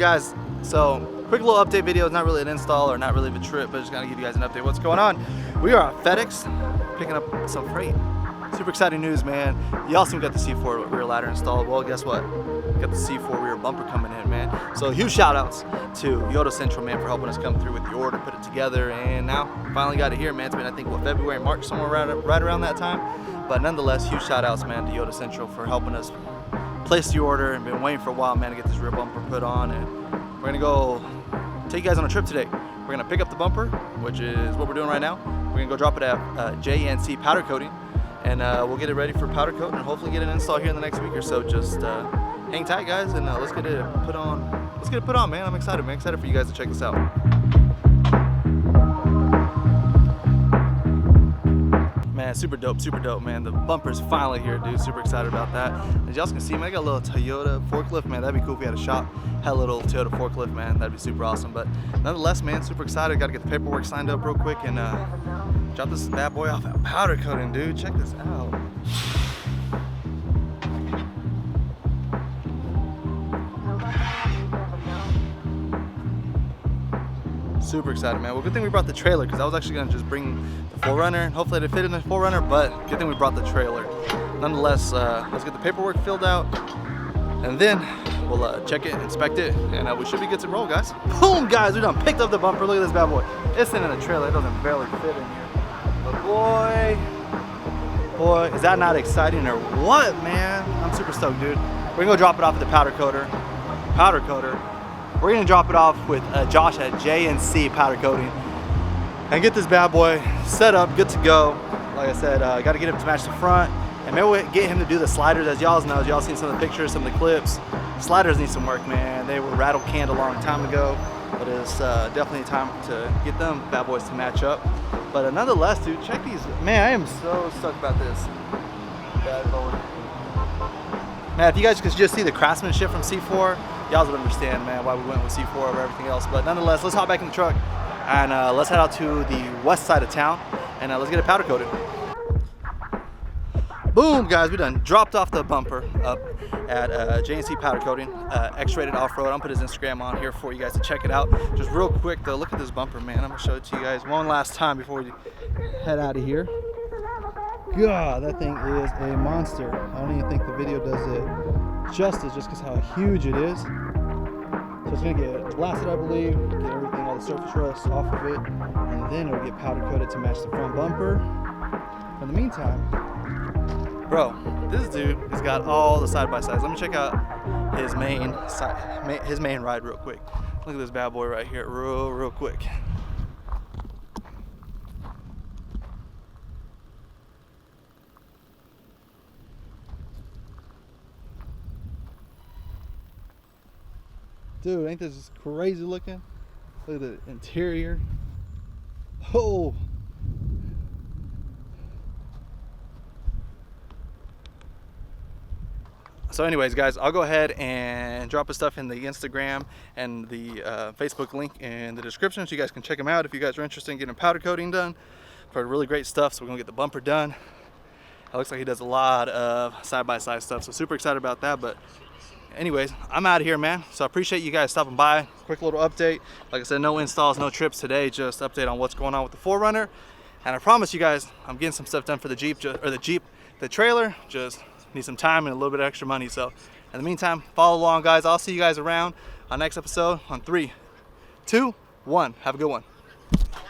guys, so quick little update video. It's not really an install or not really a trip, but just gonna give you guys an update what's going on. We are at FedEx picking up some freight. Super exciting news, man. Y'all soon got the C4 rear ladder installed. Well, guess what? Got the C4 rear bumper coming in, man. So huge shout outs to Yota Central, man, for helping us come through with the order, put it together, and now finally got it here, man. It's been, I think, what, February, March, somewhere right around that time. But nonetheless, huge shout outs, man, to Yota Central for helping us place the order and been waiting for a while, man, to get this rear bumper put on. And we're gonna go take you guys on a trip today. We're gonna pick up the bumper, which is what we're doing right now. We're gonna go drop it at JNC powder coating, and we'll get it ready for powder coat and hopefully get an install here in the next week or so. Just hang tight, guys, and let's get it put on. Let's get it put on, man. I'm excited, man. Excited for you guys to check this out. Man, super dope, man. The bumper's finally here, dude. Super excited about that. As y'all can see, man, I got a little Toyota forklift, man. That'd be cool if we had a shop, had a little Toyota forklift, man. That'd be super awesome. But nonetheless, man, super excited. Got to get the paperwork signed up real quick and drop this bad boy off at powder coating, dude. Check this out. Super excited, man. Well, good thing we brought the trailer, because I was actually gonna just bring the 4Runner and hopefully it'd fit in the 4Runner, but good thing we brought the trailer. Nonetheless, let's get the paperwork filled out and then we'll check it, inspect it, and we should be good to roll, guys. Boom, guys, we done picked up the bumper. Look at this bad boy. It's in the trailer. It doesn't barely fit in here. But boy, is that not exciting or what, man? I'm super stoked, dude. We're gonna go drop it off at the powder coater. We're gonna drop it off with Josh at JNC powder coating and get this bad boy set up, good to go. Like I said, got to get him to match the front, and maybe we'll get him to do the sliders. As y'all know, y'all seen some of the pictures, some of the clips. Sliders need some work, man. They were rattle canned a long time ago, but it's definitely time to get them bad boys to match up. But nonetheless, dude, check these. Man, I am so stoked about this bad boy. Man, if you guys could just see the craftsmanship from C4, y'all would understand, man, why we went with C4 over everything else. But nonetheless, let's hop back in the truck and let's head out to the west side of town and let's get it powder coated. Boom, guys, we done dropped off the bumper up at JNC powder coating, Xrated off-road. I'm gonna put his Instagram on here for you guys to check it out. Just real quick though, look at this bumper, man. I'm gonna show it to you guys one last time before we head out of here. God, that thing is a monster. I don't even think the video does it justice just because how huge it is. So it's gonna get blasted, I believe, get everything, all the surface rust off of it, and then it'll get powder coated to match the front bumper. In the meantime, bro, this dude has got all the side-by-sides. Let me check out his main ride real quick. Look at this bad boy right here, real quick. Dude, ain't this crazy looking? Look at the interior. Oh. So anyways, guys, I'll go ahead and drop his stuff in the Instagram and the Facebook link in the description so you guys can check them out if you guys are interested in getting powder coating done for really great stuff. So we're gonna get the bumper done. It looks like he does a lot of side-by-side stuff, so super excited about that. But anyways, I'm out of here, man. So I appreciate you guys stopping by. Quick little update. Like I said, no installs, no trips today, just update on what's going on with the 4Runner. And I promise you guys, I'm getting some stuff done for the Jeep, the trailer. Just need some time and a little bit of extra money. So in the meantime, follow along, guys. I'll see you guys around on next episode on 3, 2, 1. Have a good one.